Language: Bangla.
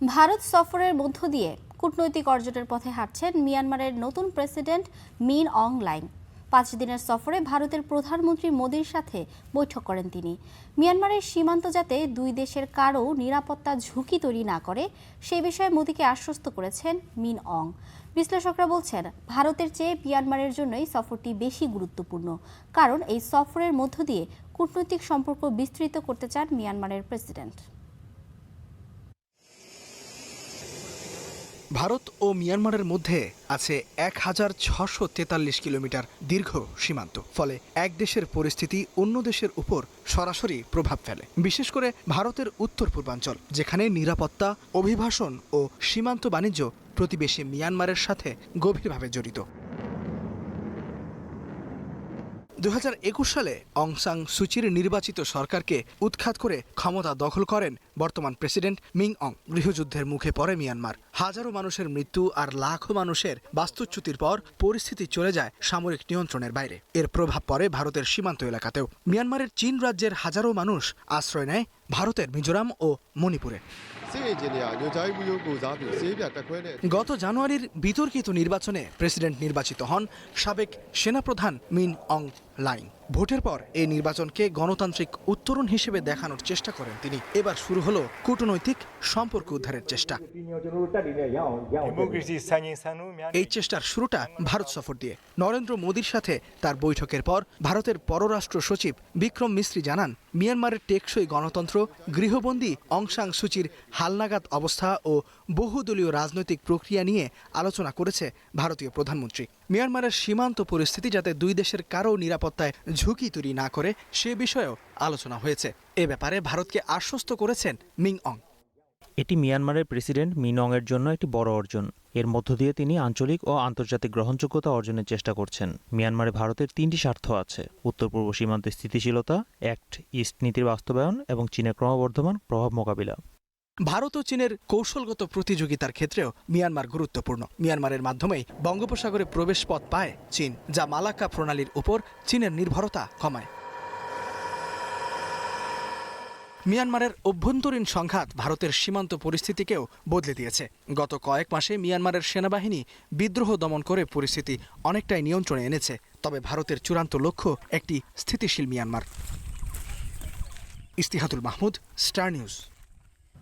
ভারত সফরের মধ্য দিয়ে কূটনৈতিক অর্জনের পথে হাঁটছেন মিয়ানমারের নতুন প্রেসিডেন্ট মিন অং লাইং। 5 দিনের সফরে ভারতের প্রধানমন্ত্রী মোদির সাথে বৈঠক করেন তিনি। মিয়ানমারের সীমান্ত যাতে দুই দেশের কারও নিরাপত্তা ঝুঁকি তৈরি না করে সেই বিষয়ে মোদিকে আশ্বস্ত করেছেন মিন অং। বিশ্লেষকরা বলছেন, ভারতের চেয়ে মিয়ানমারের জন্যই সফরটি বেশি গুরুত্বপূর্ণ, কারণ এই সফরের মধ্য দিয়ে কূটনৈতিক সম্পর্ক বিস্তৃত করতে চান মিয়ানমারের প্রেসিডেন্ট। ভারত ও মিয়ানমারের মধ্যে আছে ১,৬৪৩ কিলোমিটার দীর্ঘ সীমান্ত। ফলে এক দেশের পরিস্থিতি অন্য দেশের উপর সরাসরি প্রভাব ফেলে, বিশেষ করে ভারতের উত্তর পূর্বাঞ্চল, যেখানে নিরাপত্তা, অভিবাসন ও সীমান্ত বাণিজ্য প্রতিবেশী মিয়ানমারের সাথে গভীরভাবে জড়িত। ২০২১ সালে অং সান সুচির নির্বাচিত সরকারকে উৎখাত করে ক্ষমতা দখল করেন বর্তমান প্রেসিডেন্ট মিন অং। গৃহযুদ্ধের মুখে পড়ে মিয়ানমার। হাজারো মানুষের মৃত্যু আর লাখো মানুষের বাস্তুচ্যুতির পর পরিস্থিতি চলে যায় সামরিক নিয়ন্ত্রণের বাইরে। এর প্রভাব পড়ে ভারতের সীমান্ত এলাকাতেও। মিয়ানমারের চীন রাজ্যের হাজারো মানুষ আশ্রয় নেয় ভারতের মিজোরাম ও মণিপুরে। গত জানুয়ারির বিতর্কিত নির্বাচনে প্রেসিডেন্ট নির্বাচিত হন সাবেক সেনাপ্রধান মিন অং লাইং। ভোটের পর এই নির্বাচনকে গণতান্ত্রিক উত্তরণ হিসেবে দেখানোর চেষ্টা করেন তিনি। এবার শুরু হলো কূটনৈতিক সম্পর্ক উদ্ধারের চেষ্টা। এই চেষ্টার শুরুটা ভারত সফর দিয়ে। নরেন্দ্র মোদির সাথে তার বৈঠকের পর ভারতের পররাষ্ট্র সচিব বিক্রম মিস্ত্রি জানান, মিয়ানমারের টেকসই গণতন্ত্র, গৃহবন্দী অং সান সুচির হালনাগাদ অবস্থা ও বহুদলীয় রাজনৈতিক প্রক্রিয়া নিয়ে আলোচনা করেছে ভারতীয় প্রধানমন্ত্রী। মিয়ানমারের সীমান্ত পরিস্থিতি যাতে দুই দেশের কারও নিরাপত্তায় ঝুঁকি তৈরি না করে সে বিষয়েও আলোচনা হয়েছে। এ ব্যাপারে ভারতকে আশ্বস্ত করেছেন মিন অং। এটি মিয়ানমারের প্রেসিডেন্ট মিন অং এর জন্য একটি বড় অর্জন। এর মধ্য দিয়ে তিনি আঞ্চলিক ও আন্তর্জাতিক গ্রহণযোগ্যতা অর্জনের চেষ্টা করছেন। মিয়ানমারে ভারতের 3টি স্বার্থ আছে: উত্তর পূর্ব সীমান্তে স্থিতিশীলতা, অ্যাক্ট ইস্ট নীতির বাস্তবায়ন এবং চীনের ক্রমবর্ধমান প্রভাব মোকাবিলা। ভারত ও চীনের কৌশলগত প্রতিযোগিতার ক্ষেত্রেও মিয়ানমার গুরুত্বপূর্ণ। মিয়ানমারের মাধ্যমেই বঙ্গোপসাগরে প্রবেশ পথ পায় চীন, যা মালাক্কা প্রণালীর উপর চীনের নির্ভরতা কমায়। মিয়ানমারের অভ্যন্তরীণ সংঘাত ভারতের সীমান্ত পরিস্থিতিকেও বদলে দিয়েছে। গত কয়েক মাসে মিয়ানমারের সেনাবাহিনী বিদ্রোহ দমন করে পরিস্থিতি অনেকটাই নিয়ন্ত্রণে এনেছে। তবে ভারতের চূড়ান্ত লক্ষ্য একটি স্থিতিশীল Myanmar. Istihatul Mahmud, Star news.